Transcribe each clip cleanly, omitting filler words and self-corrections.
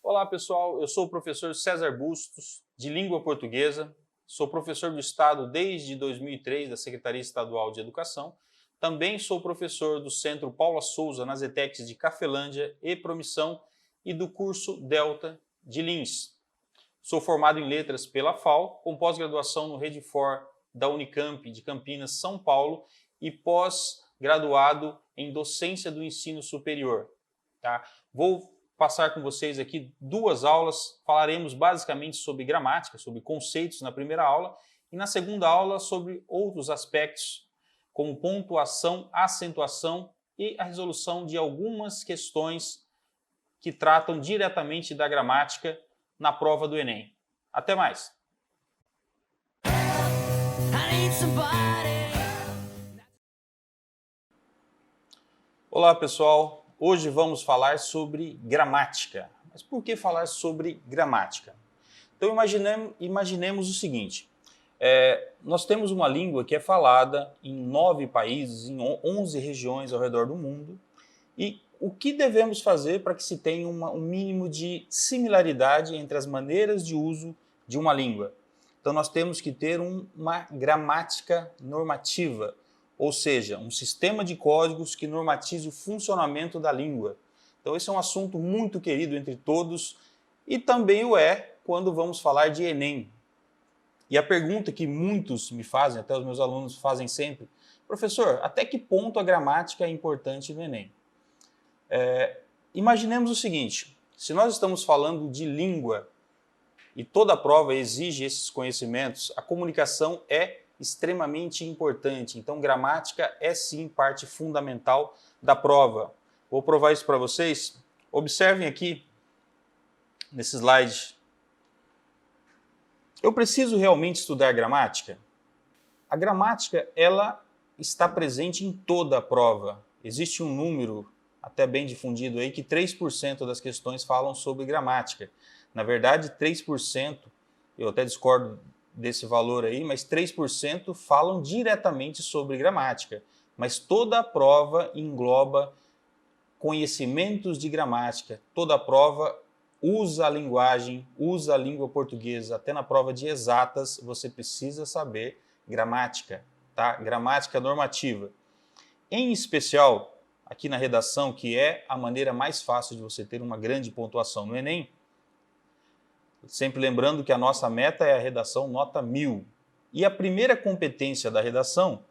Olá pessoal, eu sou o professor César Bustos, de Língua Portuguesa, sou professor do Estado desde 2003 da Secretaria Estadual de Educação, também sou professor do Centro Paula Souza nas ETECs de Cafelândia e Promissão e do curso Delta de Lins. Sou formado em Letras pela FAO, com pós-graduação no Redifor da Unicamp de Campinas, São Paulo e pós-graduado em Docência do Ensino Superior. Tá? Vou passar com vocês aqui duas aulas, falaremos basicamente sobre gramática, sobre conceitos na primeira aula, e na segunda aula sobre outros aspectos, como pontuação, acentuação e a resolução de algumas questões que tratam diretamente da gramática na prova do Enem. Até mais! Olá pessoal, hoje vamos falar sobre gramática. Mas por que falar sobre gramática? Então imaginemos o seguinte, nós temos uma língua que é falada em 9 países, em 11 regiões ao redor do mundo, e o que devemos fazer para que se tenha um mínimo de similaridade entre as maneiras de uso de uma língua? Então nós temos que ter uma gramática normativa, ou seja, um sistema de códigos que normatize o funcionamento da língua. Então esse é um assunto muito querido entre todos e também o é quando vamos falar de Enem. E a pergunta que muitos me fazem, até os meus alunos fazem sempre, professor, até que ponto a gramática é importante no Enem? Imaginemos o seguinte, se nós estamos falando de língua e toda a prova exige esses conhecimentos, a comunicação é extremamente importante. Então, gramática é sim parte fundamental da prova. Vou provar isso para vocês. Observem aqui, nesse slide. Eu preciso realmente estudar gramática? A gramática, ela está presente em toda a prova. Existe um número, até bem difundido aí, que 3% das questões falam sobre gramática. Na verdade, 3%, eu até discordo desse valor aí, mas 3% falam diretamente sobre gramática. Mas toda a prova engloba conhecimentos de gramática. Toda a prova usa a linguagem, usa a língua portuguesa. Até na prova de exatas você precisa saber gramática, tá? Gramática normativa. Em especial, aqui na redação, que é a maneira mais fácil de você ter uma grande pontuação no Enem, sempre lembrando que a nossa meta é a redação nota 1000. E a primeira competência da redação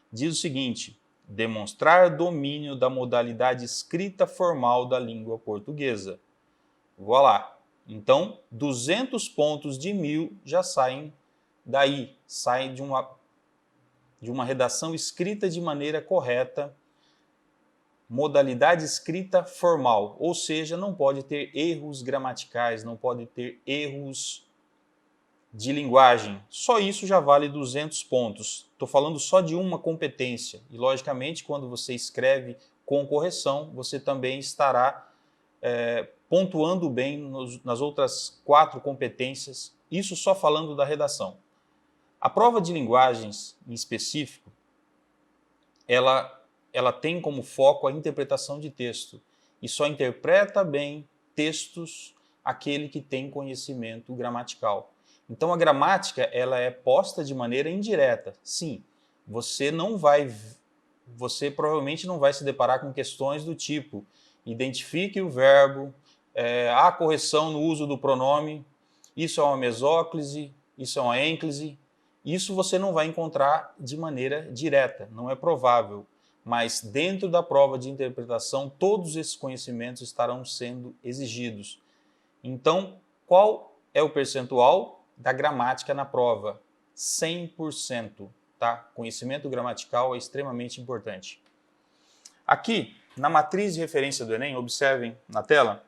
diz o seguinte: demonstrar domínio da modalidade escrita formal da língua portuguesa. Voilà. Então, 200 pontos de 1000 já saem daí, saem de uma redação escrita de maneira correta, modalidade escrita formal, ou seja, não pode ter erros gramaticais, não pode ter erros de linguagem. Só isso já vale 200 pontos. Estou falando só de uma competência. E, logicamente, quando você escreve com correção, você também estará pontuando bem nas outras 4 competências. Isso só falando da redação. A prova de linguagens, em específico, ela tem como foco a interpretação de texto e só interpreta bem textos aquele que tem conhecimento gramatical. Então a gramática ela é posta de maneira indireta. Sim, você provavelmente não vai se deparar com questões do tipo identifique o verbo, há correção no uso do pronome, isso é uma mesóclise, isso é uma ênclise. Isso você não vai encontrar de maneira direta, não é provável. Mas dentro da prova de interpretação, todos esses conhecimentos estarão sendo exigidos. Então, qual é o percentual da gramática na prova? 100%. Tá? Conhecimento gramatical é extremamente importante. Aqui, na matriz de referência do Enem, observem na tela,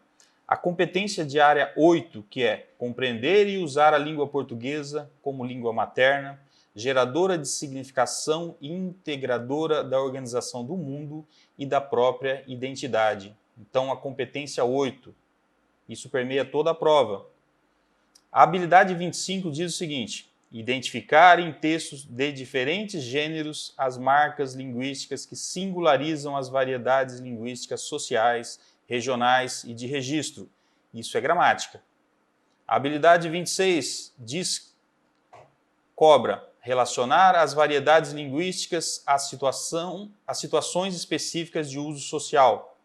a competência de área 8, que é compreender e usar a língua portuguesa como língua materna, geradora de significação e integradora da organização do mundo e da própria identidade. Então, a competência 8, isso permeia toda a prova. A habilidade 25 diz o seguinte: identificar em textos de diferentes gêneros as marcas linguísticas que singularizam as variedades linguísticas sociais, regionais e de registro, Isso é gramática. A habilidade 26 cobra relacionar as variedades linguísticas às situações específicas de uso social.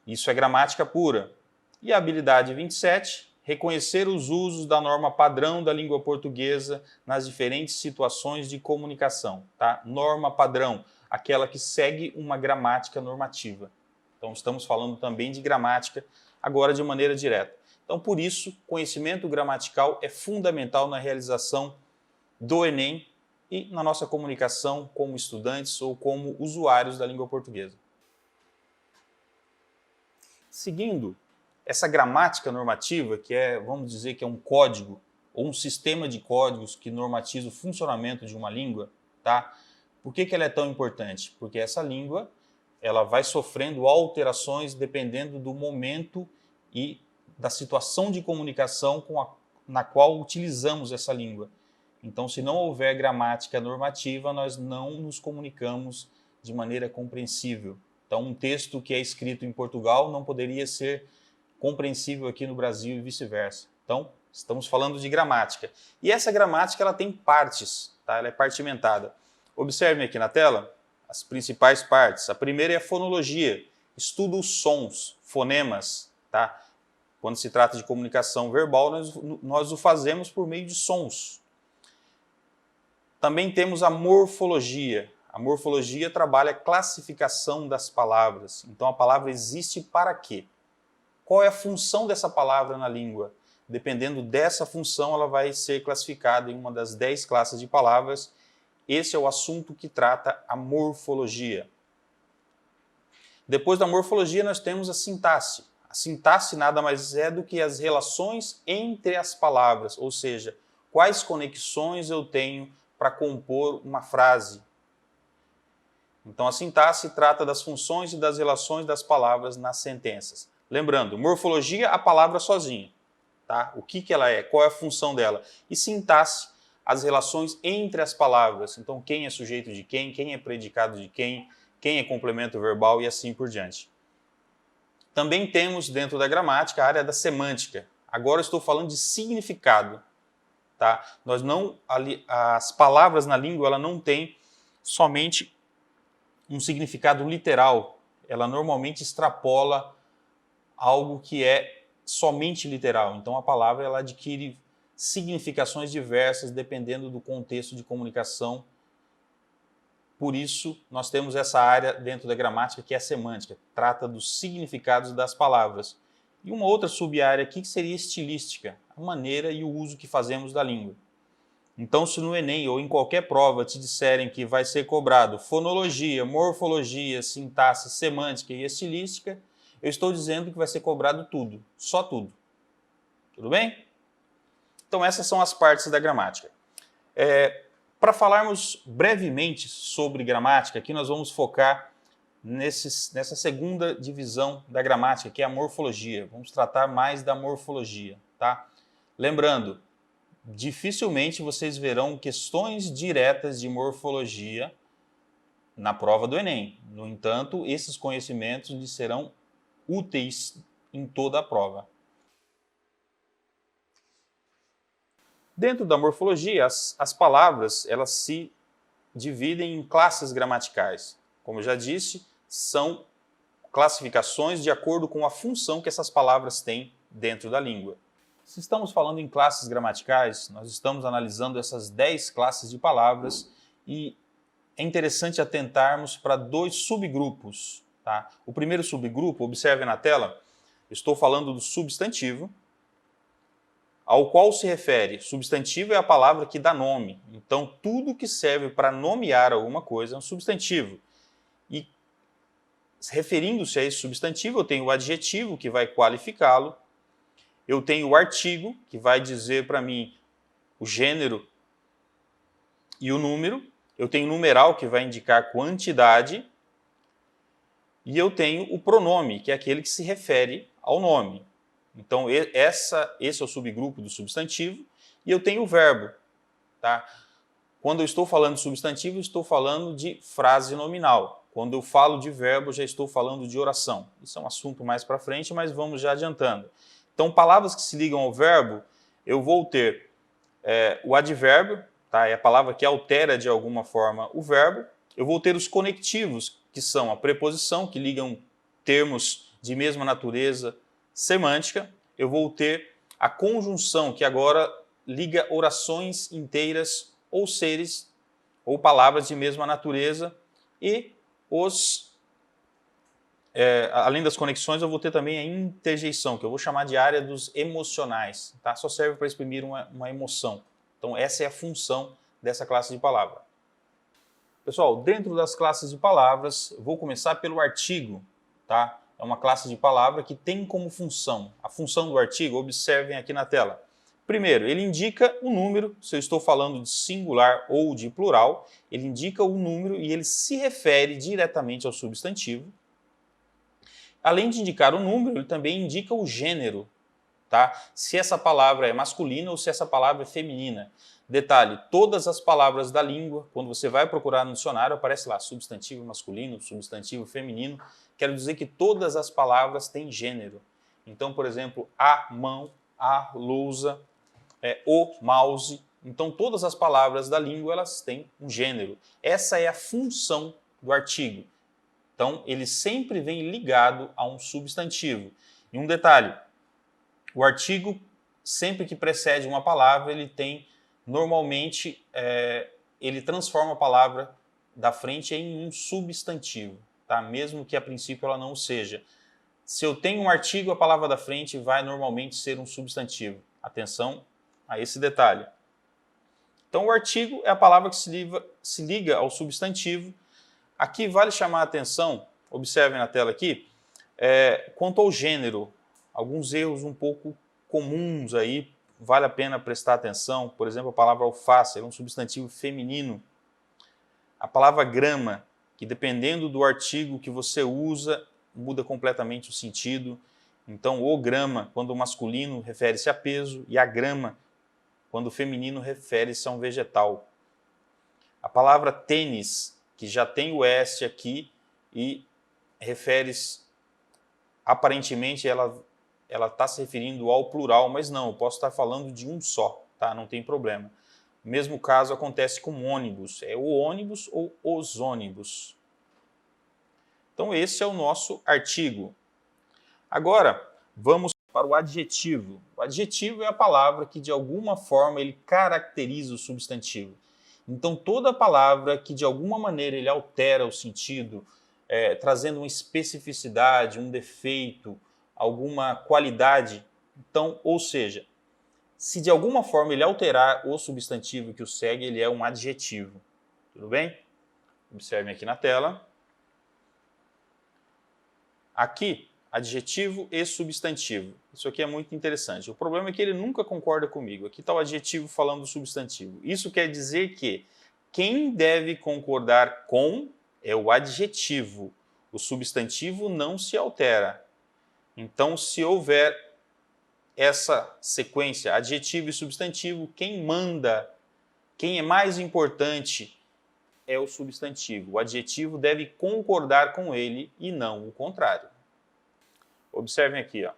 Isso é gramática pura. E a habilidade 27, reconhecer os usos da norma padrão da língua portuguesa nas diferentes situações de comunicação. Tá? Norma padrão, aquela que segue uma gramática normativa. Então, estamos falando também de gramática, agora de maneira direta. Então, por isso, conhecimento gramatical é fundamental na realização do Enem e na nossa comunicação como estudantes ou como usuários da língua portuguesa. Seguindo essa gramática normativa, que é, vamos dizer, que é um código ou um sistema de códigos que normatiza o funcionamento de uma língua, tá? Por que ela é tão importante? Porque essa língua ela vai sofrendo alterações dependendo do momento e da situação de comunicação na qual utilizamos essa língua. Então, se não houver gramática normativa, nós não nos comunicamos de maneira compreensível. Então, um texto que é escrito em Portugal não poderia ser compreensível aqui no Brasil e vice-versa. Então, estamos falando de gramática. E essa gramática ela tem partes, tá? Ela é partimentada. Observem aqui na tela as principais partes. A primeira é a fonologia, estuda os sons, fonemas. Tá? Quando se trata de comunicação verbal, nós o fazemos por meio de sons. Também temos a morfologia. A morfologia trabalha a classificação das palavras. Então, a palavra existe para quê? Qual é a função dessa palavra na língua? Dependendo dessa função, ela vai ser classificada em uma das 10 classes de palavras. Esse é o assunto que trata a morfologia. Depois da morfologia, nós temos a sintaxe. A sintaxe nada mais é do que as relações entre as palavras, ou seja, quais conexões eu tenho para compor uma frase. Então, a sintaxe trata das funções e das relações das palavras nas sentenças. Lembrando, morfologia, a palavra sozinha. Tá? O que ela é? Qual é a função dela? E sintaxe, as relações entre as palavras. Então, quem é sujeito de quem é predicado de quem é complemento verbal e assim por diante. Também temos dentro da gramática a área da semântica. Agora eu estou falando de significado. Tá? As palavras na língua ela não têm somente um significado literal. Ela normalmente extrapola algo que é somente literal. Então a palavra ela adquire significações diversas dependendo do contexto de comunicação. Por isso, nós temos essa área dentro da gramática que é a semântica, trata dos significados das palavras. E uma outra sub-área aqui que seria estilística, a maneira e o uso que fazemos da língua. Então, se no Enem ou em qualquer prova te disserem que vai ser cobrado fonologia, morfologia, sintaxe, semântica e estilística, eu estou dizendo que vai ser cobrado tudo, só tudo. Tudo bem? Então, essas são as partes da gramática. Para falarmos brevemente sobre gramática, aqui nós vamos focar nessa segunda divisão da gramática, que é a morfologia. Vamos tratar mais da morfologia, tá? Lembrando, dificilmente vocês verão questões diretas de morfologia na prova do Enem. No entanto, esses conhecimentos lhes serão úteis em toda a prova. Dentro da morfologia, as palavras elas se dividem em classes gramaticais. Como eu já disse, são classificações de acordo com a função que essas palavras têm dentro da língua. Se estamos falando em classes gramaticais, nós estamos analisando essas 10 classes de palavras e é interessante atentarmos para 2 subgrupos. Tá? O primeiro subgrupo, observe na tela, estou falando do substantivo, ao qual se refere. Substantivo é a palavra que dá nome. Então, tudo que serve para nomear alguma coisa é um substantivo. E, referindo-se a esse substantivo, eu tenho o adjetivo, que vai qualificá-lo. Eu tenho o artigo, que vai dizer para mim o gênero e o número. Eu tenho o numeral, que vai indicar quantidade. E eu tenho o pronome, que é aquele que se refere ao nome. Então, esse é o subgrupo do substantivo. E eu tenho o verbo. Tá? Quando eu estou falando de substantivo, eu estou falando de frase nominal. Quando eu falo de verbo, já estou falando de oração. Isso é um assunto mais para frente, mas vamos já adiantando. Então, palavras que se ligam ao verbo, eu vou ter o advérbio, tá? É a palavra que altera de alguma forma o verbo. Eu vou ter os conectivos, que são a preposição, que ligam termos de mesma natureza semântica. Eu vou ter a conjunção, que agora liga orações inteiras ou seres ou palavras de mesma natureza. E além das conexões, eu vou ter também a interjeição, que eu vou chamar de área dos emocionais. Tá? Só serve para exprimir uma emoção. Então, essa é a função dessa classe de palavra. Pessoal, dentro das classes de palavras, vou começar pelo artigo. Tá? É uma classe de palavra que tem como função. A função do artigo, observem aqui na tela. Primeiro, ele indica o número, se eu estou falando de singular ou de plural, ele indica o número e ele se refere diretamente ao substantivo. Além de indicar o número, ele também indica o gênero, tá? Se essa palavra é masculina ou se essa palavra é feminina. Detalhe, todas as palavras da língua, quando você vai procurar no dicionário, aparece lá substantivo masculino, substantivo feminino. Quero dizer que todas as palavras têm gênero. Então, por exemplo, a mão, a lousa, o mouse. Então, todas as palavras da língua, elas têm um gênero. Essa é a função do artigo. Então, ele sempre vem ligado a um substantivo. E um detalhe, o artigo, sempre que precede uma palavra, ele tem, normalmente, ele transforma a palavra da frente em um substantivo, tá? Mesmo que a princípio ela não seja. Se eu tenho um artigo, a palavra da frente vai normalmente ser um substantivo. Atenção a esse detalhe. Então, o artigo é a palavra que se liga ao substantivo. Aqui vale chamar a atenção, observem na tela aqui, quanto ao gênero, alguns erros um pouco comuns aí, vale a pena prestar atenção. Por exemplo, a palavra alface é um substantivo feminino. A palavra grama, que dependendo do artigo que você usa, muda completamente o sentido. Então, o grama, quando masculino, refere-se a peso, e a grama, quando feminino, refere-se a um vegetal. A palavra tênis, que já tem o S aqui e refere-se, aparentemente ela está se referindo ao plural, mas não, eu posso estar falando de um só, tá? Não tem problema. O mesmo caso acontece com ônibus, é o ônibus ou os ônibus. Então esse é o nosso artigo. Agora, vamos para o adjetivo. O adjetivo é a palavra que de alguma forma ele caracteriza o substantivo. Então, toda palavra que de alguma maneira ele altera o sentido, trazendo uma especificidade, um defeito, alguma qualidade, então, ou seja, se de alguma forma ele alterar o substantivo que o segue, ele é um adjetivo. Tudo bem? Observem aqui na tela. Aqui, adjetivo e substantivo. Isso aqui é muito interessante. O problema é que ele nunca concorda comigo. Aqui está o adjetivo falando do substantivo. Isso quer dizer que quem deve concordar com é o adjetivo. O substantivo não se altera. Então, se houver essa sequência, adjetivo e substantivo, quem manda, quem é mais importante é o substantivo. O adjetivo deve concordar com ele e não o contrário. Observem aqui, ó.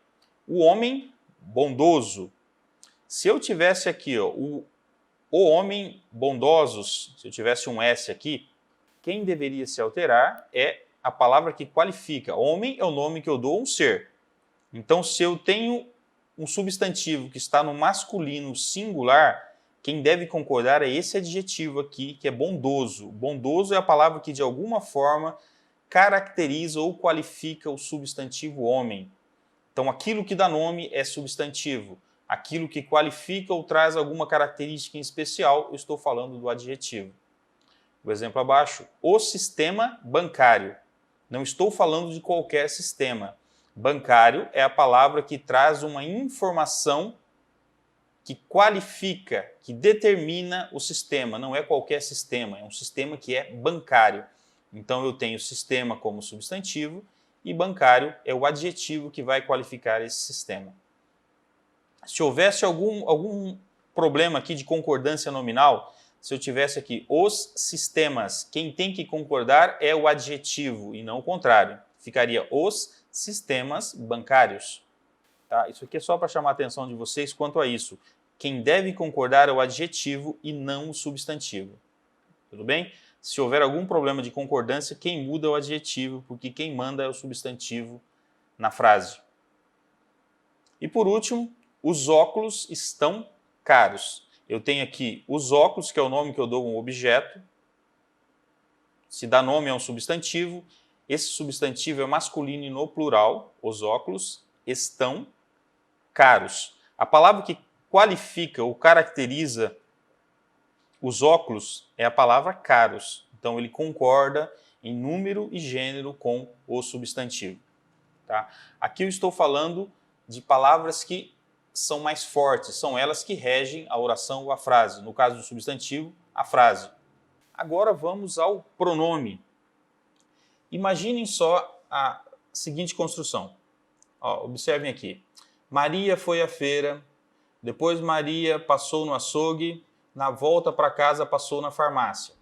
O homem bondoso. Se eu tivesse aqui, ó, o homem bondosos, se eu tivesse um S aqui, quem deveria se alterar é a palavra que qualifica. Homem é o nome que eu dou a um ser. Então, se eu tenho um substantivo que está no masculino singular, quem deve concordar é esse adjetivo aqui, que é bondoso. Bondoso é a palavra que, de alguma forma, caracteriza ou qualifica o substantivo homem. Então, aquilo que dá nome é substantivo. Aquilo que qualifica ou traz alguma característica em especial, eu estou falando do adjetivo. O exemplo abaixo, o sistema bancário. Não estou falando de qualquer sistema. Bancário é a palavra que traz uma informação que qualifica, que determina o sistema. Não é qualquer sistema, é um sistema que é bancário. Então eu tenho sistema como substantivo e bancário é o adjetivo que vai qualificar esse sistema. Se houvesse algum problema aqui de concordância nominal, se eu tivesse aqui os sistemas, quem tem que concordar é o adjetivo e não o contrário. Ficaria os sistemas bancários. Tá? Isso aqui é só para chamar a atenção de vocês quanto a isso. Quem deve concordar é o adjetivo e não o substantivo. Tudo bem? Se houver algum problema de concordância, quem muda é o adjetivo, porque quem manda é o substantivo na frase. E por último, os óculos estão caros. Eu tenho aqui os óculos, que é o nome que eu dou a um objeto. Se dá nome a um substantivo, esse substantivo é masculino e no plural, os óculos estão caros. A palavra que qualifica ou caracteriza os óculos é a palavra caros. Então ele concorda em número e gênero com o substantivo. Tá? Aqui eu estou falando de palavras que são mais fortes, são elas que regem a oração ou a frase. No caso do substantivo, a frase. Agora vamos ao pronome. Imaginem só a seguinte construção. Ó, observem aqui. Maria foi à feira, depois Maria passou no açougue, na volta para casa passou na farmácia.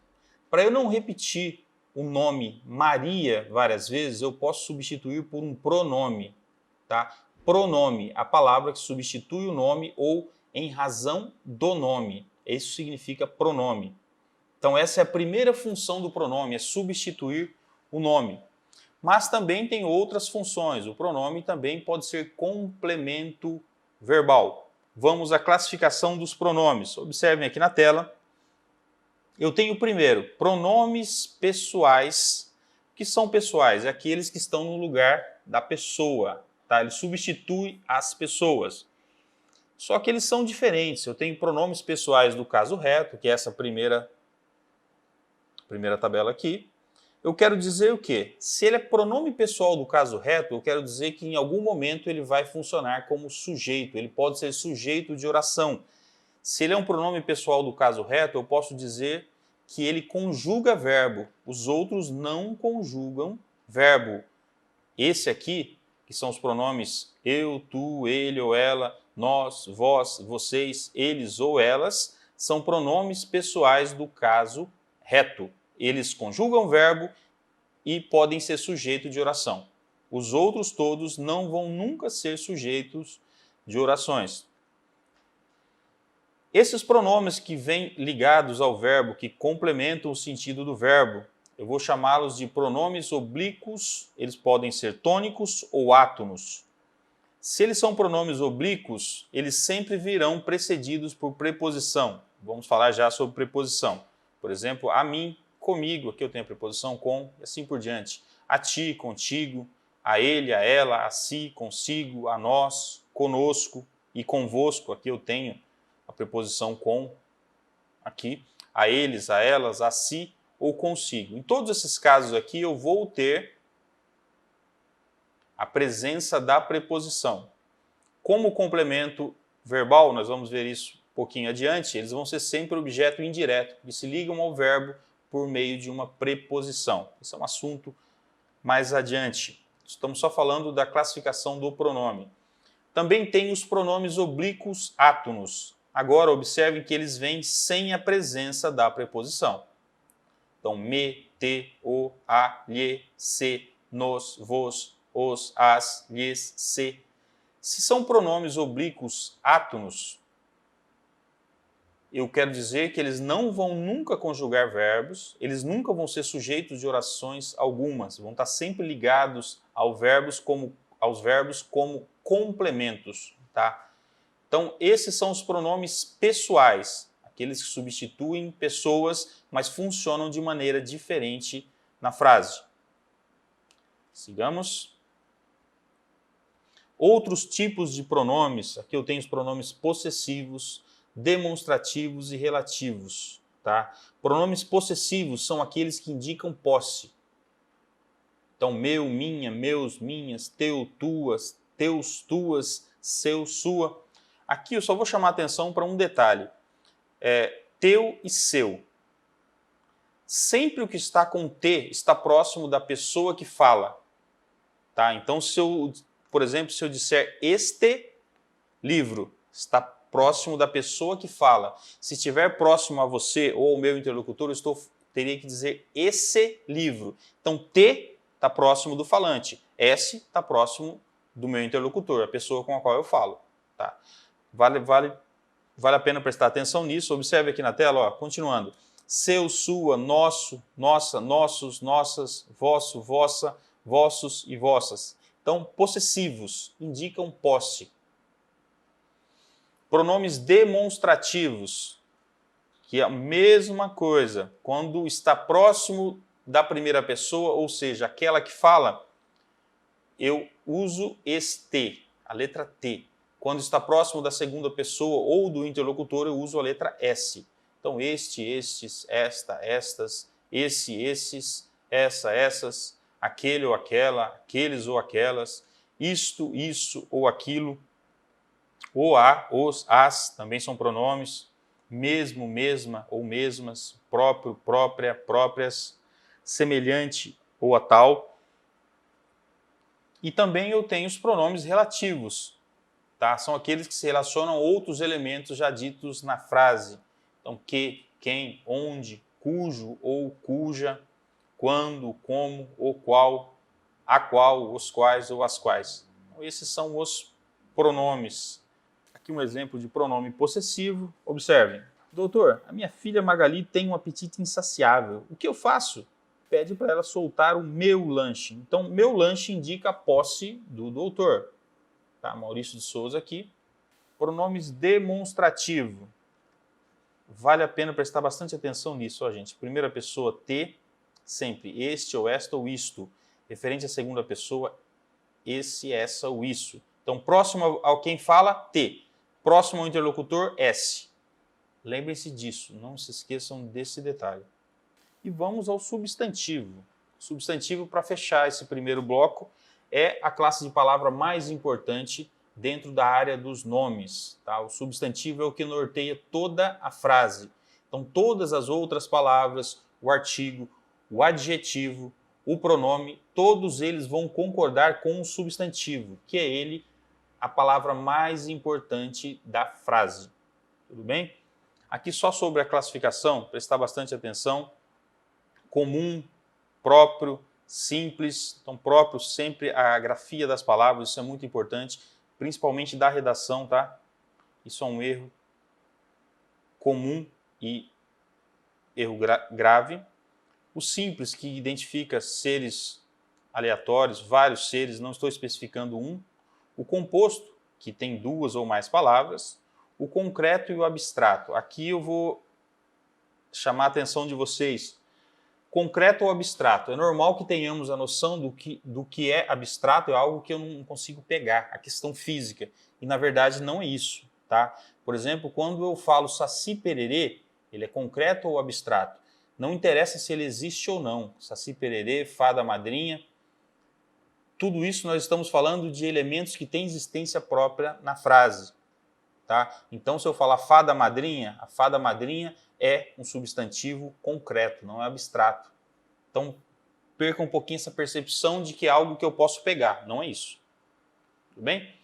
Para eu não repetir o nome Maria várias vezes, eu posso substituir por um pronome. Tá? Pronome, a palavra que substitui o nome ou em razão do nome. Isso significa pronome. Então essa é a primeira função do pronome, é substituir o nome. Mas também tem outras funções. O pronome também pode ser complemento verbal. Vamos à classificação dos pronomes. Observem aqui na tela. Eu tenho primeiro pronomes pessoais. O que são pessoais? É aqueles que estão no lugar da pessoa. Tá? Ele substitui as pessoas. Só que eles são diferentes. Eu tenho pronomes pessoais do caso reto, que é essa primeira tabela aqui. Eu quero dizer o quê? Se ele é pronome pessoal do caso reto, eu quero dizer que em algum momento ele vai funcionar como sujeito. Ele pode ser sujeito de oração. Se ele é um pronome pessoal do caso reto, eu posso dizer que ele conjuga verbo. Os outros não conjugam verbo. Esse aqui, que são os pronomes eu, tu, ele ou ela, nós, vós, vocês, eles ou elas, são pronomes pessoais do caso reto. Eles conjugam verbo e podem ser sujeito de oração. Os outros todos não vão nunca ser sujeitos de orações. Esses pronomes que vêm ligados ao verbo, que complementam o sentido do verbo, eu vou chamá-los de pronomes oblíquos, eles podem ser tônicos ou átonos. Se eles são pronomes oblíquos, eles sempre virão precedidos por preposição. Vamos falar já sobre preposição. Por exemplo, a mim, comigo, aqui eu tenho a preposição com, e assim por diante. A ti, contigo, a ele, a ela, a si, consigo, a nós, conosco e convosco, aqui eu tenho a preposição com, aqui, a eles, a elas, a si ou consigo. Em todos esses casos aqui eu vou ter a presença da preposição. Como complemento verbal, nós vamos ver isso um pouquinho adiante, eles vão ser sempre objeto indireto, que se ligam ao verbo por meio de uma preposição. Esse é um assunto mais adiante. Estamos só falando da classificação do pronome. Também tem os pronomes oblíquos átonos. Agora, observem que eles vêm sem a presença da preposição. Então, me, te, o, a, lhe, se, nos, vos, os, as, lhes, se. Se são pronomes oblíquos átonos, eu quero dizer que eles não vão nunca conjugar verbos, eles nunca vão ser sujeitos de orações algumas, vão estar sempre ligados aos verbos como complementos. Tá? Então, esses são os pronomes pessoais, aqueles que substituem pessoas, mas funcionam de maneira diferente na frase. Sigamos. Outros tipos de pronomes, aqui eu tenho os pronomes possessivos, demonstrativos e relativos. Tá? Pronomes possessivos são aqueles que indicam posse. Então, meu, minha, meus, minhas, teu, tuas, teus, tuas, seu, sua. Aqui eu só vou chamar a atenção para um detalhe. Teu e seu. Sempre o que está com T está próximo da pessoa que fala. Tá? Então, por exemplo, se eu disser este livro, está próximo da pessoa que fala. Se estiver próximo a você ou ao meu interlocutor, eu teria que dizer esse livro. Então, T está próximo do falante, S está próximo do meu interlocutor, a pessoa com a qual eu falo. Tá? Vale a pena prestar atenção nisso. Observe aqui na tela, ó, continuando. Seu, sua, nosso, nossa, nossos, nossas, vosso, vossa, vossos e vossas. Então, possessivos indicam posse. Pronomes demonstrativos, que é a mesma coisa. Quando está próximo da primeira pessoa, ou seja, aquela que fala, eu uso este, a letra T. Quando está próximo da segunda pessoa ou do interlocutor, eu uso a letra S. Então, este, estes, esta, estas, esse, esses, essa, essas, aquele ou aquela, aqueles ou aquelas, isto, isso ou aquilo, o, a, os, as, também são pronomes, mesmo, mesma ou mesmas, próprio, própria, próprias, semelhante ou a tal. E também eu tenho os pronomes relativos, tá? São aqueles que se relacionam a outros elementos já ditos na frase. Então, que, quem, onde, cujo ou cuja, quando, como, o qual, a qual, os quais ou as quais. Então, esses são os pronomes. Aqui um exemplo de pronome possessivo. Observem. Doutor, a minha filha Magali tem um apetite insaciável. O que eu faço? Pede para ela soltar o meu lanche. Então, meu lanche indica a posse do doutor. Tá? Maurício de Souza aqui. Pronomes demonstrativo. Vale a pena prestar bastante atenção nisso, ó, gente. Primeira pessoa, te, sempre este ou esta ou isto. Referente à segunda pessoa, esse, essa ou isso. Então, próximo ao quem fala, te. Próximo ao interlocutor, S. Lembrem-se disso, não se esqueçam desse detalhe. E vamos ao substantivo. Substantivo, para fechar esse primeiro bloco, é a classe de palavra mais importante dentro da área dos nomes. Tá? O substantivo é o que norteia toda a frase. Então, todas as outras palavras, o artigo, o adjetivo, o pronome, todos eles vão concordar com o substantivo, que é ele a palavra mais importante da frase. Tudo bem? Aqui só sobre a classificação, prestar bastante atenção. Comum, próprio, simples. Então, próprio sempre a grafia das palavras, isso é muito importante, principalmente da redação, tá? Isso é um erro comum e erro grave. O simples, que identifica seres aleatórios, vários seres, não estou especificando um. O composto, que tem duas ou mais palavras. O concreto e o abstrato. Aqui eu vou chamar a atenção de vocês. Concreto ou abstrato? É normal que tenhamos a noção do que é abstrato, é algo que eu não consigo pegar, a questão física. E na verdade não é isso. Tá? Por exemplo, quando eu falo Saci Pererê, ele é concreto ou abstrato? Não interessa se ele existe ou não. Saci Pererê, fada madrinha. Tudo isso nós estamos falando de elementos que têm existência própria na frase. Tá? Então, se eu falar fada madrinha, a fada madrinha é um substantivo concreto, não é abstrato. Então, perca um pouquinho essa percepção de que é algo que eu posso pegar. Não é isso. Tudo bem?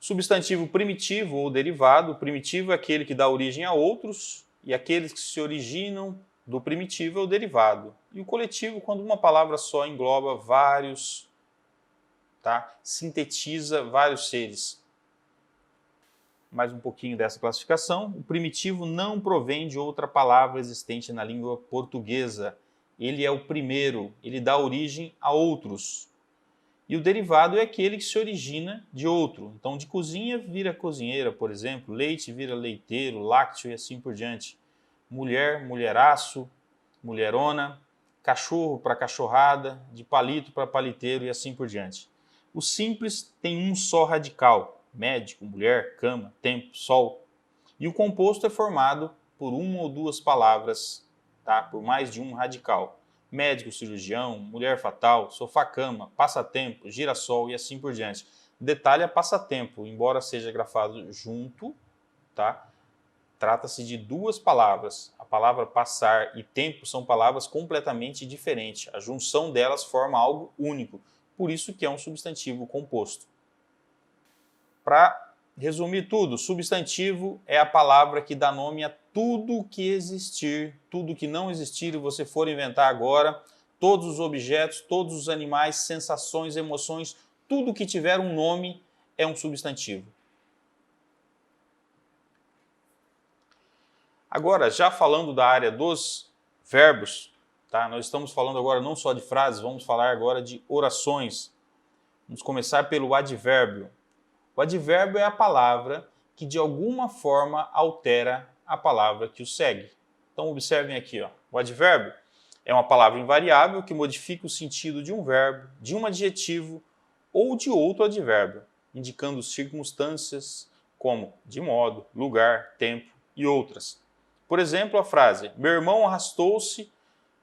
Substantivo primitivo ou derivado. O primitivo é aquele que dá origem a outros, e aqueles que se originam do primitivo é o derivado. E o coletivo, quando uma palavra só engloba vários, tá? Sintetiza vários seres. Mais um pouquinho dessa classificação. O primitivo não provém de outra palavra existente na língua portuguesa. Ele é o primeiro, ele dá origem a outros. E o derivado é aquele que se origina de outro. Então, de cozinha vira cozinheira, por exemplo. Leite vira leiteiro, lácteo e assim por diante. Mulher, mulheraço, mulherona. Cachorro para cachorrada, de palito para paliteiro e assim por diante. O simples tem um só radical. Médico, mulher, cama, tempo, sol. E o composto é formado por uma ou duas palavras, tá? Por mais de um radical. Médico, cirurgião, mulher fatal, sofá-cama, passatempo, girassol e assim por diante. Detalhe é passatempo, embora seja grafado junto, tá? Trata-se de duas palavras. A palavra passar e tempo são palavras completamente diferentes. A junção delas forma algo único. Por isso que é um substantivo composto. Para resumir tudo, substantivo é a palavra que dá nome a tudo que existir, tudo que não existir e você for inventar agora, Todos os objetos, todos os animais, sensações, emoções, tudo que tiver um nome é um substantivo. Agora, já falando da área dos verbos, tá? Nós estamos falando agora não só de frases, vamos falar agora de orações. Vamos começar pelo advérbio. O advérbio é a palavra que de alguma forma altera a palavra que o segue. Então observem aqui, ó. O advérbio é uma palavra invariável que modifica o sentido de um verbo, de um adjetivo ou de outro advérbio, indicando circunstâncias como de modo, lugar, tempo e outras. Por exemplo, a frase "meu irmão arrastou-se"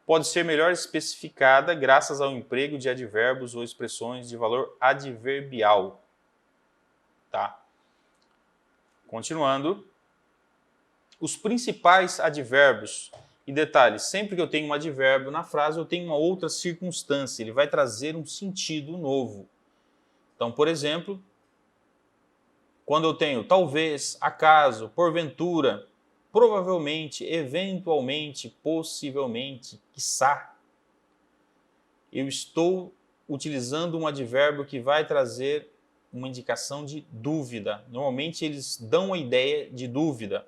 pode ser melhor especificada graças ao emprego de advérbios ou expressões de valor adverbial. Tá? Continuando, os principais advérbios, e detalhe, sempre que eu tenho um advérbio na frase, eu tenho uma outra circunstância, ele vai trazer um sentido novo. Então, por exemplo, quando eu tenho talvez, acaso, porventura, provavelmente, eventualmente, possivelmente, quiçá, eu estou utilizando um advérbio que vai trazer uma indicação de dúvida. Normalmente eles dão a ideia de dúvida.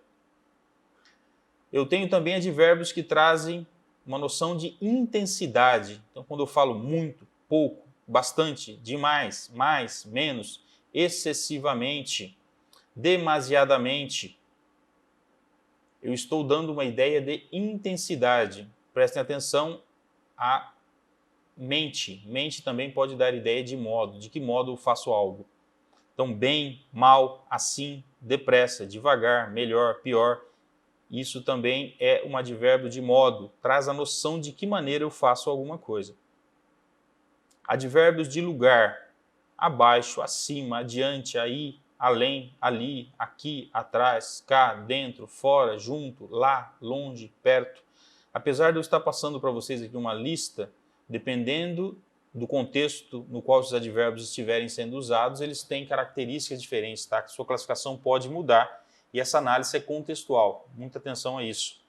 Eu tenho também advérbios que trazem uma noção de intensidade. Então, quando eu falo muito, pouco, bastante, demais, mais, menos, excessivamente, demasiadamente, eu estou dando uma ideia de intensidade. Prestem atenção à mente. Mente também pode dar ideia de modo, de que modo eu faço algo. Então, bem, mal, assim, depressa, devagar, melhor, pior. Isso também é um advérbio de modo, traz a noção de que maneira eu faço alguma coisa. Advérbios de lugar, abaixo, acima, adiante, aí, além, ali, aqui, atrás, cá, dentro, fora, junto, lá, longe, perto. Apesar de eu estar passando para vocês aqui uma lista, dependendo do contexto no qual os advérbios estiverem sendo usados, eles têm características diferentes, tá? Sua classificação pode mudar e essa análise é contextual. Muita atenção a isso.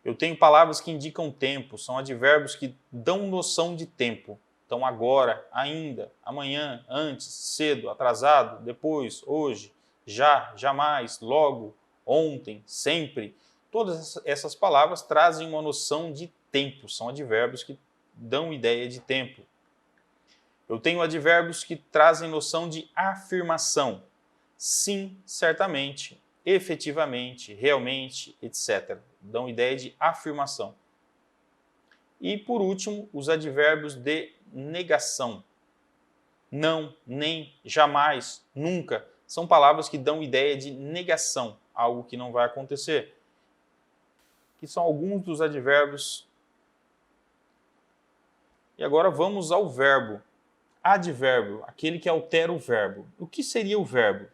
Eu tenho palavras que indicam tempo, são advérbios que dão noção de tempo. Então, agora, ainda, amanhã, antes, cedo, atrasado, depois, hoje, já, jamais, logo, ontem, sempre. Todas essas palavras trazem uma noção de tempo, são advérbios que dão ideia de tempo. Eu tenho advérbios que trazem noção de afirmação. Sim, certamente, efetivamente, realmente, etc. Dão ideia de afirmação. E, por último, os advérbios de negação. Não, nem, jamais, nunca. São palavras que dão ideia de negação, algo que não vai acontecer. Que são alguns dos advérbios. E agora vamos ao verbo. Advérbio, aquele que altera o verbo. O que seria o verbo?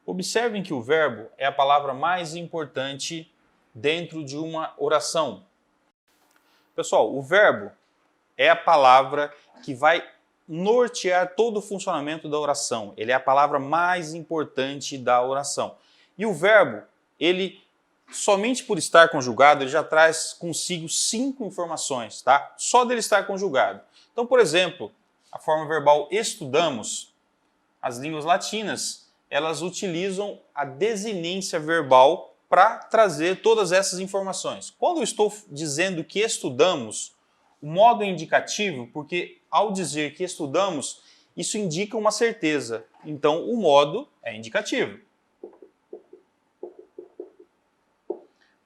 Observem que o verbo é a palavra mais importante dentro de uma oração. Pessoal, o verbo é a palavra que vai nortear todo o funcionamento da oração. Ele é a palavra mais importante da oração. E o verbo, ele, somente por estar conjugado, ele já traz consigo 5 informações, tá? Só dele estar conjugado. Então, por exemplo, a forma verbal estudamos, as línguas latinas, elas utilizam a desinência verbal para trazer todas essas informações. Quando eu estou dizendo que estudamos, o modo é indicativo, porque ao dizer que estudamos, isso indica uma certeza. Então, o modo é indicativo.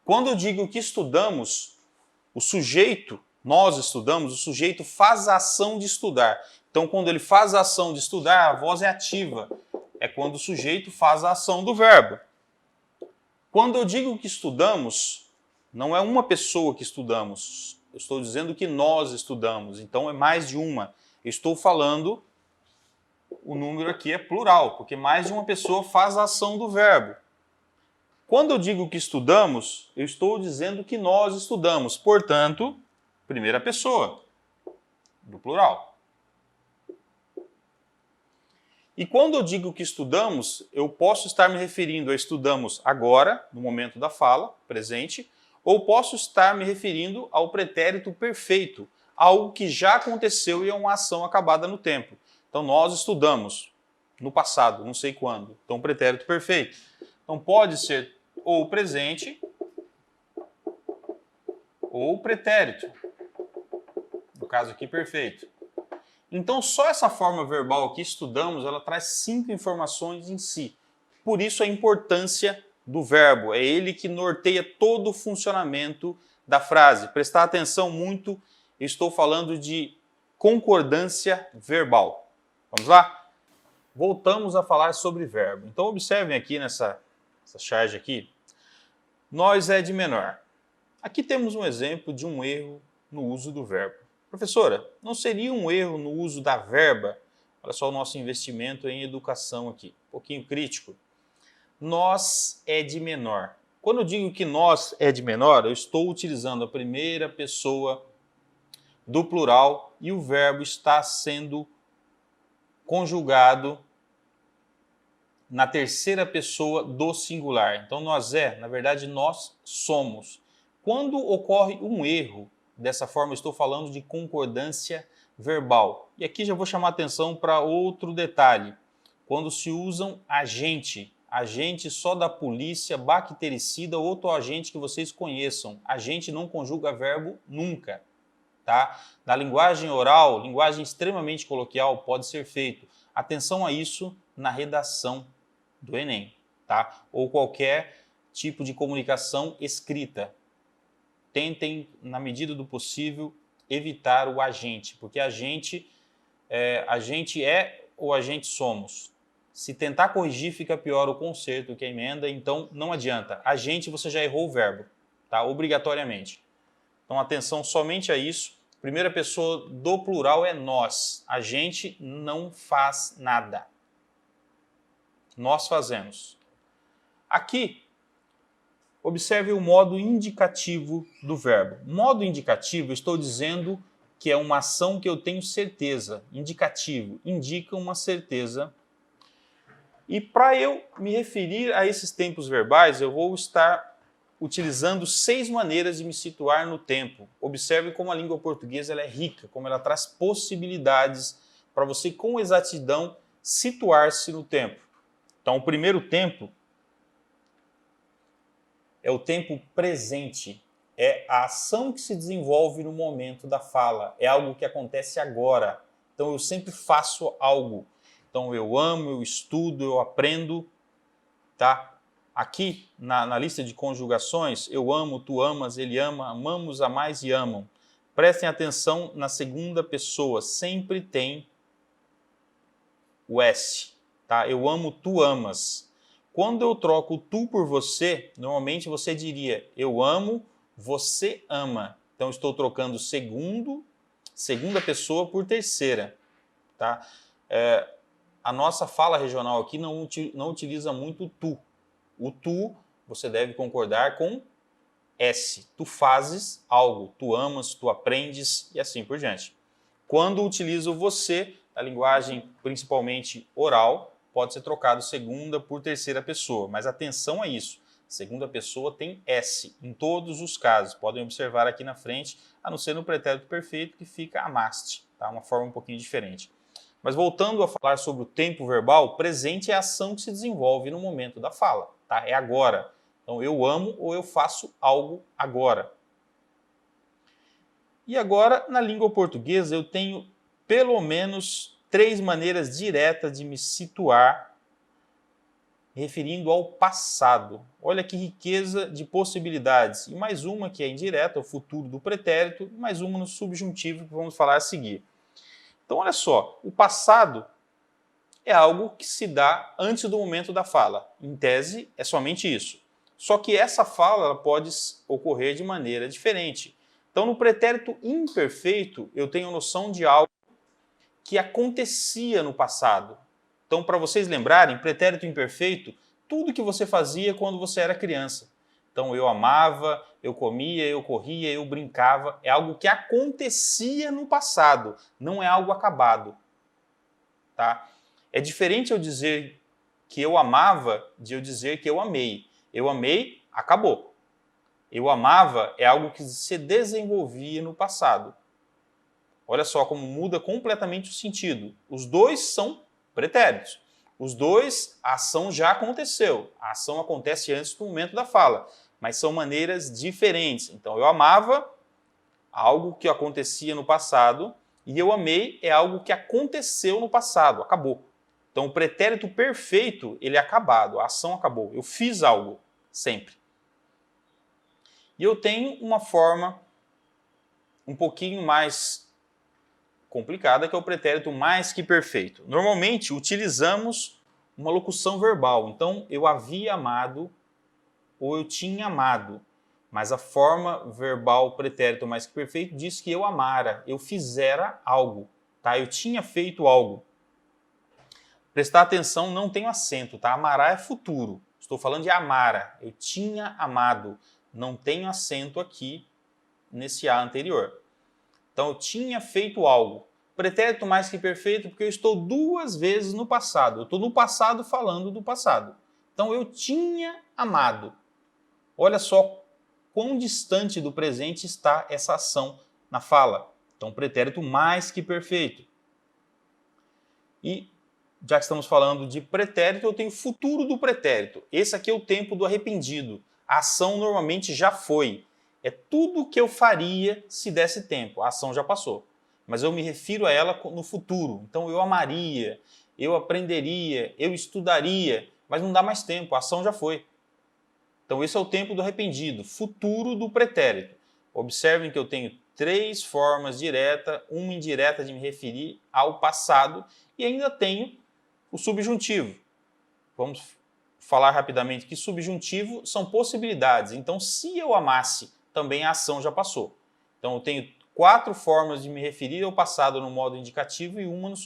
Quando eu digo que estudamos, o sujeito, nós estudamos, o sujeito faz a ação de estudar. Então, quando ele faz a ação de estudar, a voz é ativa. É quando o sujeito faz a ação do verbo. Quando eu digo que estudamos, não é uma pessoa que estudamos. Eu estou dizendo que nós estudamos. Então, é mais de uma. Eu estou falando, o número aqui é plural, porque mais de uma pessoa faz a ação do verbo. Quando eu digo que estudamos, eu estou dizendo que nós estudamos. Portanto, primeira pessoa, do plural. E quando eu digo que estudamos, eu posso estar me referindo a estudamos agora, no momento da fala, presente, ou posso estar me referindo ao pretérito perfeito, algo que já aconteceu e é uma ação acabada no tempo. Então, nós estudamos no passado, não sei quando. Então, pretérito perfeito. Então, pode ser ou presente ou pretérito. No caso aqui, perfeito. Então, só essa forma verbal que estudamos, ela traz 5 informações em si. Por isso a importância do verbo. É ele que norteia todo o funcionamento da frase. Prestar atenção muito, eu estou falando de concordância verbal. Vamos lá? Voltamos a falar sobre verbo. Então, observem aqui nessa charge aqui. Nós é de menor. Aqui temos um exemplo de um erro no uso do verbo. Professora, não seria um erro no uso da verba? Olha só o nosso investimento em educação aqui, um pouquinho crítico. Nós é de menor. Quando eu digo que nós é de menor, eu estou utilizando a primeira pessoa do plural e o verbo está sendo conjugado na terceira pessoa do singular. Então, nós é, na verdade, nós somos. Quando ocorre um erro, dessa forma, eu estou falando de concordância verbal. E aqui já vou chamar a atenção para outro detalhe. Quando se usam agente só da polícia, bactericida ou outro agente que vocês conheçam. Agente não conjuga verbo nunca. Tá? Na linguagem oral, linguagem extremamente coloquial, pode ser feito. Atenção a isso na redação do Enem, tá? Ou qualquer tipo de comunicação escrita. Tentem, na medida do possível, evitar o agente, porque agente é ou agente somos. Se tentar corrigir, fica pior o concerto que a emenda, então não adianta. Agente, você já errou o verbo, tá? Obrigatoriamente. Então, atenção somente a isso. Primeira pessoa do plural é nós. A gente não faz nada. Nós fazemos. Aqui, observe o modo indicativo do verbo. Modo indicativo, eu estou dizendo que é uma ação que eu tenho certeza. Indicativo, indica uma certeza. E para eu me referir a esses tempos verbais, eu vou estar utilizando 6 maneiras de me situar no tempo. Observe como a língua portuguesa ela é rica, como ela traz possibilidades para você, com exatidão, situar-se no tempo. Então, o primeiro tempo é o tempo presente. É a ação que se desenvolve no momento da fala. É algo que acontece agora. Então, eu sempre faço algo. Então, eu amo, eu estudo, eu aprendo. Tá? Aqui, na lista de conjugações, eu amo, tu amas, ele ama, amamos, amais e amam. Prestem atenção na segunda pessoa. Sempre tem o S. Tá? Eu amo, tu amas. Quando eu troco tu por você, normalmente você diria eu amo, você ama. Então, estou trocando segunda pessoa por terceira. Tá? A nossa fala regional aqui não utiliza muito o tu. O tu, você deve concordar com S. Tu fazes algo, tu amas, tu aprendes e assim por diante. Quando utilizo você, a linguagem principalmente oral, pode ser trocado segunda por terceira pessoa, mas atenção a isso. Segunda pessoa tem S em todos os casos. Podem observar aqui na frente, a não ser no pretérito perfeito que fica amaste, tá? Uma forma um pouquinho diferente. Mas voltando a falar sobre o tempo verbal, presente é a ação que se desenvolve no momento da fala, tá? É agora. Então, eu amo ou eu faço algo agora. E agora, na língua portuguesa, eu tenho pelo menos 3 maneiras diretas de me situar referindo ao passado. Olha que riqueza de possibilidades. E mais uma que é indireta, o futuro do pretérito, e mais uma no subjuntivo que vamos falar a seguir. Então, olha só, o passado é algo que se dá antes do momento da fala. Em tese, é somente isso. Só que essa fala ela pode ocorrer de maneira diferente. Então, no pretérito imperfeito, eu tenho noção de algo que acontecia no passado. Então, para vocês lembrarem, pretérito imperfeito, tudo que você fazia quando você era criança. Então, eu amava, eu comia, eu corria, eu brincava. É algo que acontecia no passado, não é algo acabado. Tá? É diferente eu dizer que eu amava de eu dizer que eu amei. Eu amei, acabou. Eu amava é algo que se desenvolvia no passado. Olha só como muda completamente o sentido. Os dois são pretéritos. Os dois, a ação já aconteceu. A ação acontece antes do momento da fala, mas são maneiras diferentes. Então, eu amava algo que acontecia no passado e eu amei é algo que aconteceu no passado, acabou. Então, o pretérito perfeito, ele é acabado, a ação acabou. Eu fiz algo, sempre. E eu tenho uma forma um pouquinho mais complicada, que é o pretérito mais que perfeito. Normalmente, utilizamos uma locução verbal. Então, eu havia amado ou eu tinha amado. Mas a forma verbal pretérito mais que perfeito diz que eu amara, eu fizera algo, tá? Eu tinha feito algo. Prestar atenção, não tem acento, tá? Amará é futuro. Estou falando de amara. Eu tinha amado. Não tenho acento aqui nesse A anterior. Então, eu tinha feito algo. Pretérito mais que perfeito porque eu estou duas vezes no passado. Eu estou no passado falando do passado. Então, eu tinha amado. Olha só quão distante do presente está essa ação na fala. Então, pretérito mais que perfeito. E, já que estamos falando de pretérito, eu tenho futuro do pretérito. Esse aqui é o tempo do arrependido. A ação normalmente já foi. É tudo o que eu faria se desse tempo. A ação já passou. Mas eu me refiro a ela no futuro. Então, eu amaria, eu aprenderia, eu estudaria, mas não dá mais tempo, a ação já foi. Então, esse é o tempo do arrependido, futuro do pretérito. Observem que eu tenho 3 formas direta, uma indireta de me referir ao passado e ainda tenho o subjuntivo. Vamos falar rapidamente que subjuntivo são possibilidades. Então, se eu amasse, também a ação já passou. Então, eu tenho 4 formas de me referir ao passado no modo indicativo e uma no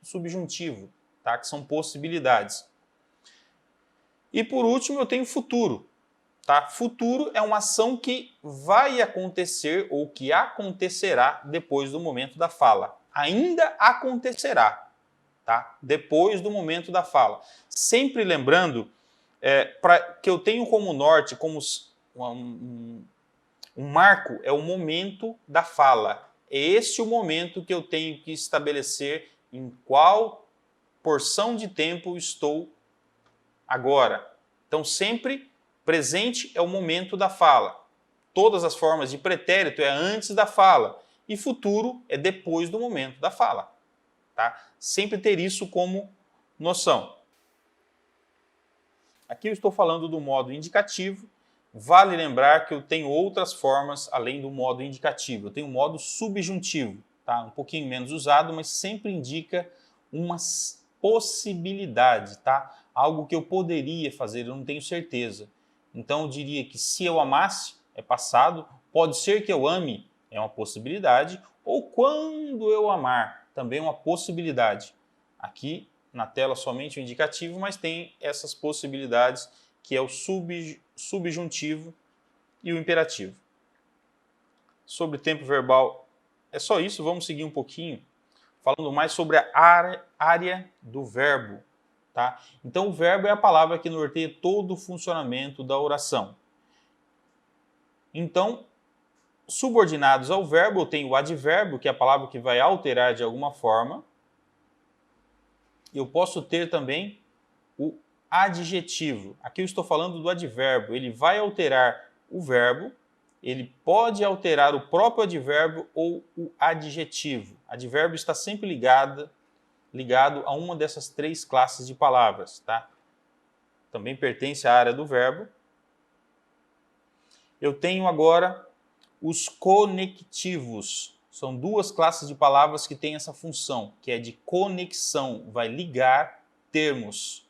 subjuntivo, tá? Que são possibilidades. E por último, eu tenho futuro. Tá? Futuro é uma ação que vai acontecer ou que acontecerá depois do momento da fala. Ainda acontecerá, tá? Depois do momento da fala. Sempre lembrando que eu tenho como norte, como um marco, é o momento da fala. É esse o momento que eu tenho que estabelecer em qual porção de tempo estou agora. Então, sempre presente é o momento da fala. Todas as formas de pretérito é antes da fala. E futuro é depois do momento da fala. Tá? Sempre ter isso como noção. Aqui eu estou falando do modo indicativo. Vale lembrar que eu tenho outras formas além do modo indicativo. Eu tenho o modo subjuntivo. Tá? Um pouquinho menos usado, mas sempre indica uma possibilidade. Tá? Algo que eu poderia fazer, eu não tenho certeza. Então, eu diria que se eu amasse, é passado. Pode ser que eu ame, é uma possibilidade. Ou quando eu amar, também é uma possibilidade. Aqui na tela somente o indicativo, mas tem essas possibilidades, que é o subjuntivo e o imperativo. Sobre tempo verbal, é só isso. Vamos seguir um pouquinho, falando mais sobre a área do verbo. Tá? Então, o verbo é a palavra que norteia todo o funcionamento da oração. Então, subordinados ao verbo, eu tenho o advérbio, que é a palavra que vai alterar de alguma forma. Eu posso ter também o adjetivo. Aqui eu estou falando do advérbio. Ele vai alterar o verbo, ele pode alterar o próprio advérbio ou o adjetivo. Advérbio está sempre ligado a uma dessas 3 classes de palavras, tá? Também pertence à área do verbo. Eu tenho agora os conectivos. São 2 classes de palavras que têm essa função, que é de conexão, vai ligar termos.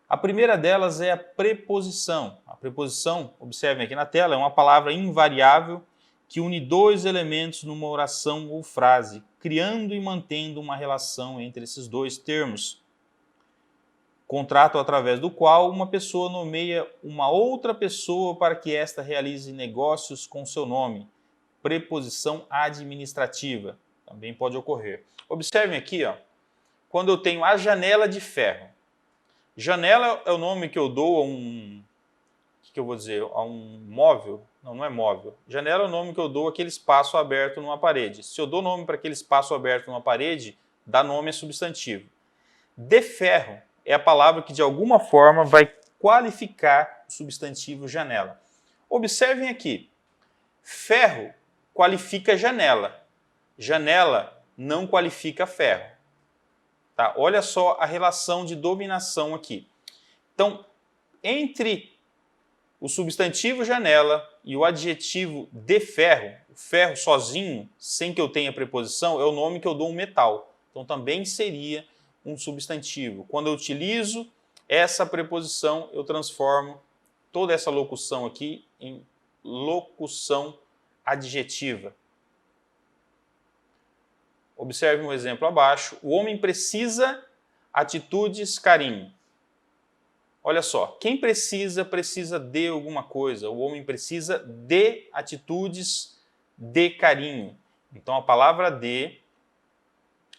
A primeira delas é a preposição. A preposição, observem aqui na tela, é uma palavra invariável que une 2 elementos numa oração ou frase, criando e mantendo uma relação entre esses 2 termos. Contrato através do qual uma pessoa nomeia uma outra pessoa para que esta realize negócios com seu nome. Preposição administrativa. Também pode ocorrer. Observem aqui, ó, quando eu tenho a janela de ferro. Janela é o nome que eu dou a a um móvel, Não, não é móvel. Janela é o nome que eu dou àquele espaço aberto numa parede. Se eu dou nome para aquele espaço aberto numa parede, dá nome a substantivo. De ferro é a palavra que de alguma forma vai qualificar o substantivo janela. Observem aqui. Ferro qualifica janela. Janela não qualifica ferro. Tá? Olha só a relação de dominação aqui. Então, entre o substantivo janela e o adjetivo de ferro, o ferro sozinho, sem que eu tenha preposição, é o nome que eu dou a um metal. Então também seria um substantivo. Quando eu utilizo essa preposição, eu transformo toda essa locução aqui em locução adjetiva. Observe um exemplo abaixo. O homem precisa atitudes, carinho. Olha só, quem precisa de alguma coisa. O homem precisa de atitudes, de carinho. Então a palavra de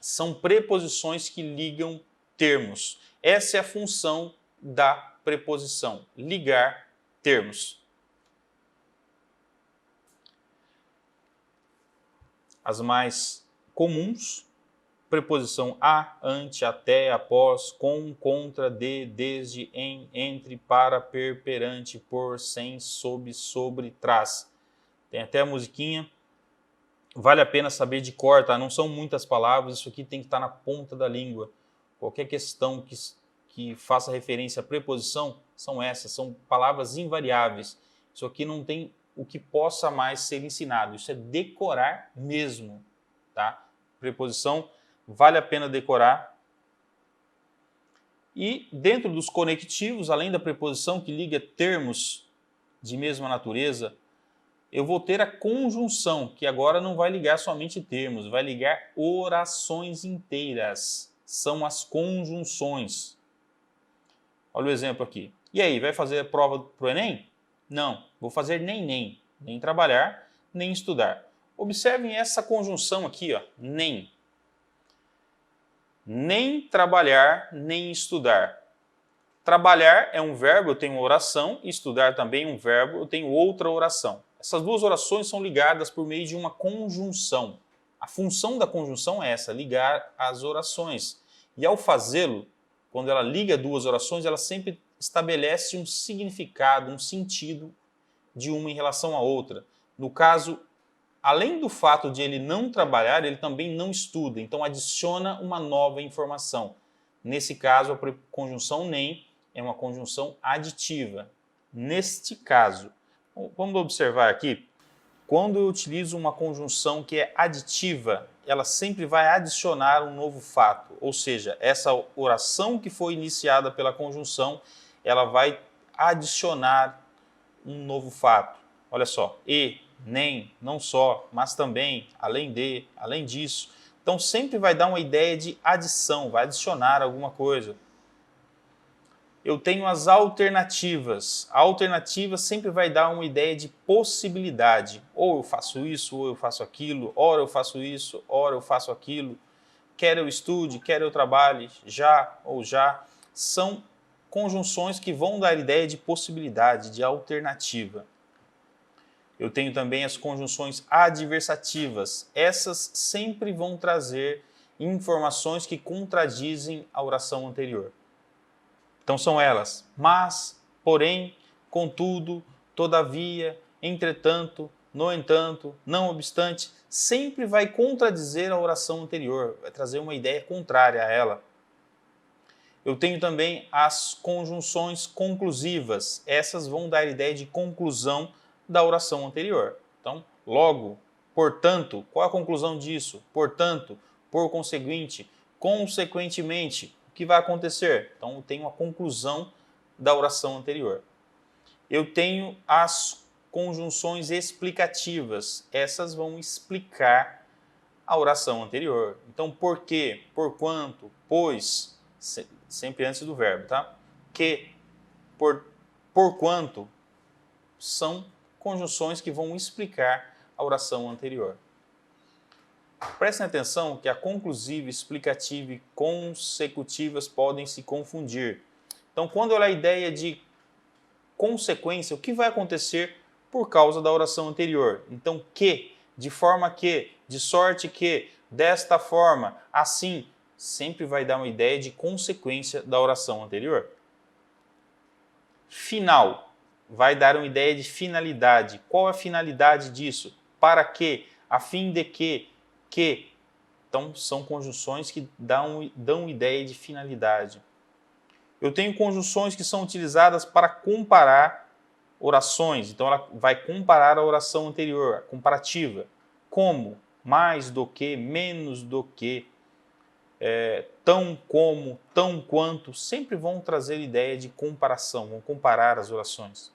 são preposições que ligam termos. Essa é a função da preposição, ligar termos. As mais comuns, preposição a, ante, até, após, com, contra, de, desde, em, entre, para, per, perante, por, sem, sob, sobre, trás. Tem até a musiquinha. Vale a pena saber de cor, tá? Não são muitas palavras, isso aqui tem que estar na ponta da língua. Qualquer questão que faça referência à preposição, são essas, são palavras invariáveis. Isso aqui não tem o que possa mais ser ensinado, isso é decorar mesmo, tá? Preposição vale a pena decorar. E dentro dos conectivos, além da preposição que liga termos de mesma natureza, eu vou ter a conjunção, que agora não vai ligar somente termos, vai ligar orações inteiras. São as conjunções. Olha o exemplo aqui. E aí, vai fazer a prova para o Enem? Não, vou fazer nem trabalhar, nem estudar. Observem essa conjunção aqui, ó, nem. Nem trabalhar, nem estudar. Trabalhar é um verbo, eu tenho uma oração, e estudar também um verbo, eu tenho outra oração. Essas duas orações são ligadas por meio de uma conjunção. A função da conjunção é essa, ligar as orações. E ao fazê-lo, quando ela liga duas orações, ela sempre estabelece um significado, um sentido de uma em relação à outra. No caso, além do fato de ele não trabalhar, ele também não estuda, então adiciona uma nova informação. Nesse caso, a conjunção nem é uma conjunção aditiva. Neste caso, vamos observar aqui, quando eu utilizo uma conjunção que é aditiva, ela sempre vai adicionar um novo fato, ou seja, essa oração que foi iniciada pela conjunção, ela vai adicionar um novo fato. Olha só, e, nem, não só, mas também, além de, além disso. Então sempre vai dar uma ideia de adição, vai adicionar alguma coisa. Eu tenho as alternativas. A alternativa sempre vai dar uma ideia de possibilidade. Ou eu faço isso, ou eu faço aquilo, ora eu faço isso, ora eu faço aquilo. Quer eu estude, quer eu trabalhe, já ou já. São conjunções que vão dar ideia de possibilidade, de alternativa. Eu tenho também as conjunções adversativas. Essas sempre vão trazer informações que contradizem a oração anterior. Então são elas, mas, porém, contudo, todavia, entretanto, no entanto, não obstante, sempre vai contradizer a oração anterior, vai trazer uma ideia contrária a ela. Eu tenho também as conjunções conclusivas. Essas vão dar ideia de conclusão da oração anterior. Então, logo, portanto, qual a conclusão disso? Portanto, por conseguinte, consequentemente, o que vai acontecer? Então, eu tenho a conclusão da oração anterior. Eu tenho as conjunções explicativas. Essas vão explicar a oração anterior. Então, por quê? Por quanto? Pois, sempre antes do verbo, tá? Que, por quanto, são conjunções que vão explicar a oração anterior. Prestem atenção que a conclusiva, explicativa e consecutivas podem se confundir. Então, quando olhar a ideia de consequência, o que vai acontecer por causa da oração anterior. Então, que, de forma que, de sorte que, desta forma, assim, sempre vai dar uma ideia de consequência da oração anterior. Final, vai dar uma ideia de finalidade. Qual é a finalidade disso? Para quê? A fim de que? Que. Então, são conjunções que dão ideia de finalidade. Eu tenho conjunções que são utilizadas para comparar orações. Então, ela vai comparar a oração anterior, a comparativa. Como, mais do que, menos do que, tão como, tão quanto, sempre vão trazer ideia de comparação, vão comparar as orações.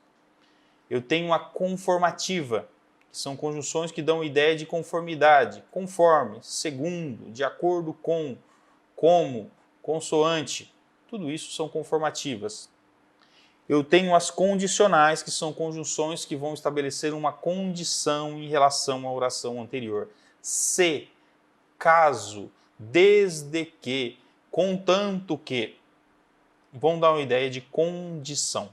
Eu tenho a conformativa, que são conjunções que dão ideia de conformidade, conforme, segundo, de acordo com, como, consoante, tudo isso são conformativas. Eu tenho as condicionais, que são conjunções que vão estabelecer uma condição em relação à oração anterior. Se, caso, desde que, contanto que, vão dar uma ideia de condição.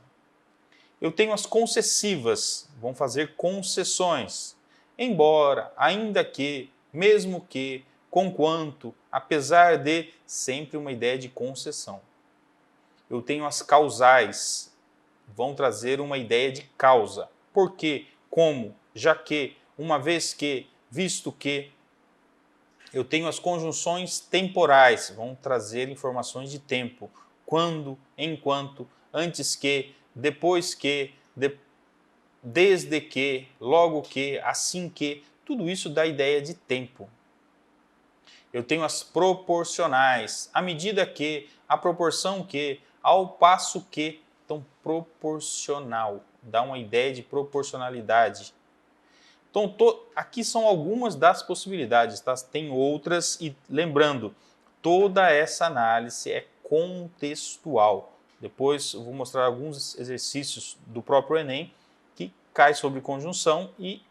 Eu tenho as concessivas, vão fazer concessões. Embora, ainda que, mesmo que, conquanto, apesar de, sempre uma ideia de concessão. Eu tenho as causais, vão trazer uma ideia de causa. Por quê? Como? Já que, uma vez que, visto que. Eu tenho as conjunções temporais, vão trazer informações de tempo. Quando, enquanto, antes que, depois que, desde que, logo que, assim que, tudo isso dá ideia de tempo. Eu tenho as proporcionais, à medida que, à proporção que, ao passo que, então proporcional, dá uma ideia de proporcionalidade. Então, aqui são algumas das possibilidades, tá? Tem outras e lembrando, toda essa análise é contextual. Depois eu vou mostrar alguns exercícios do próprio Enem que cai sobre conjunção e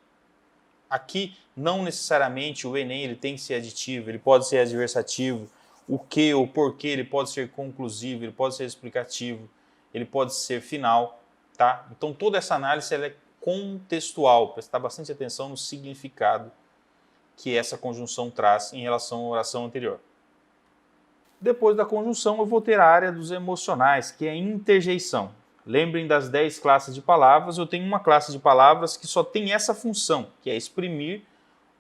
aqui não necessariamente o Enem ele tem que ser aditivo, ele pode ser adversativo, o que, o porquê, ele pode ser conclusivo, ele pode ser explicativo, ele pode ser final, tá? Então toda essa análise ela é contextual, prestar bastante atenção no significado que essa conjunção traz em relação à oração anterior. Depois da conjunção, eu vou ter a área dos emocionais, que é a interjeição. Lembrem das 10 classes de palavras, eu tenho uma classe de palavras que só tem essa função, que é exprimir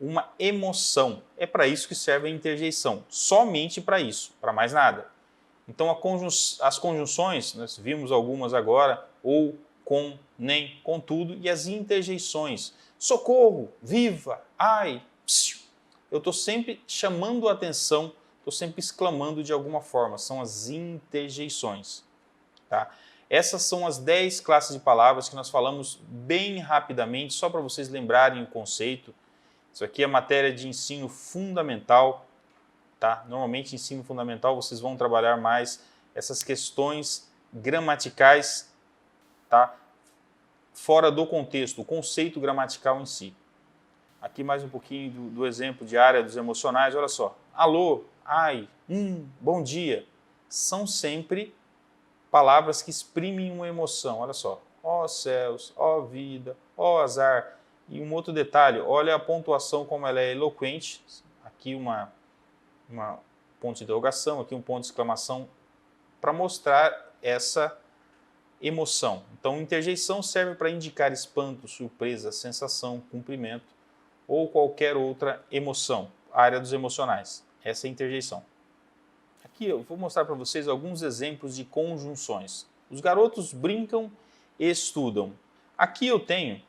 uma emoção. É para isso que serve a interjeição, somente para isso, para mais nada. Então as conjunções, nós vimos algumas agora, ou, com, nem, contudo, e as interjeições. Socorro, viva, ai, psiu. Eu estou sempre chamando a atenção, estou sempre exclamando de alguma forma, são as interjeições. Tá? Essas são as 10 classes de palavras que nós falamos bem rapidamente, só para vocês lembrarem o conceito. Isso aqui é matéria de ensino fundamental. Tá? Normalmente, ensino fundamental, vocês vão trabalhar mais essas questões gramaticais, tá? Fora do contexto, o conceito gramatical em si. Aqui mais um pouquinho do exemplo de área dos emocionais, olha só. Alô, ai, bom dia. São sempre palavras que exprimem uma emoção, olha só. Ó céus, ó vida, ó azar. E um outro detalhe, olha a pontuação como ela é eloquente. Aqui uma ponto de interrogação, aqui um ponto de exclamação, para mostrar essa emoção. Então, interjeição serve para indicar espanto, surpresa, sensação, cumprimento ou qualquer outra emoção, área dos emocionais. Essa é a interjeição. Aqui eu vou mostrar para vocês alguns exemplos de conjunções. Os garotos brincam e estudam. Aqui eu tenho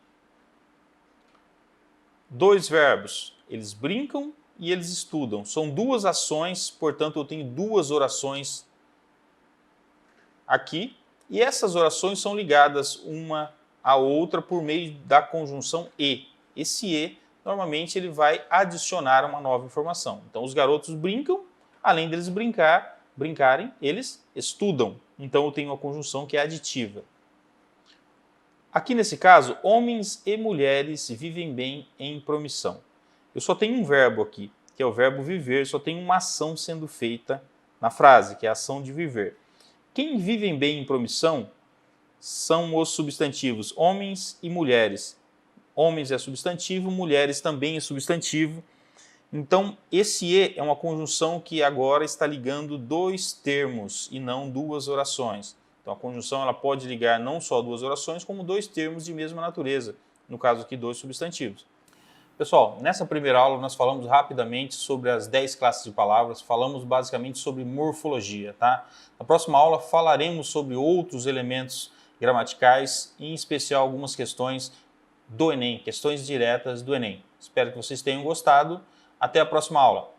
2 verbos. Eles brincam e eles estudam. São 2 ações, portanto eu tenho 2 orações aqui. E essas orações são ligadas uma à outra por meio da conjunção e. Esse e, normalmente, ele vai adicionar uma nova informação. Então, os garotos brincam, além deles brincarem, eles estudam. Então, eu tenho uma conjunção que é aditiva. Aqui, nesse caso, homens e mulheres vivem bem em promissão. Eu só tenho um verbo aqui, que é o verbo viver, só tem uma ação sendo feita na frase, que é a ação de viver. Quem vivem bem em promissão são os substantivos homens e mulheres. Homens é substantivo, mulheres também é substantivo. Então, esse e é uma conjunção que agora está ligando dois termos e não duas orações. Então, a conjunção ela pode ligar não só duas orações, como dois termos de mesma natureza, no caso aqui, dois substantivos. Pessoal, nessa primeira aula nós falamos rapidamente sobre as 10 classes de palavras, falamos basicamente sobre morfologia, tá? Na próxima aula falaremos sobre outros elementos gramaticais, em especial algumas questões do Enem, questões diretas do Enem. Espero que vocês tenham gostado. Até a próxima aula.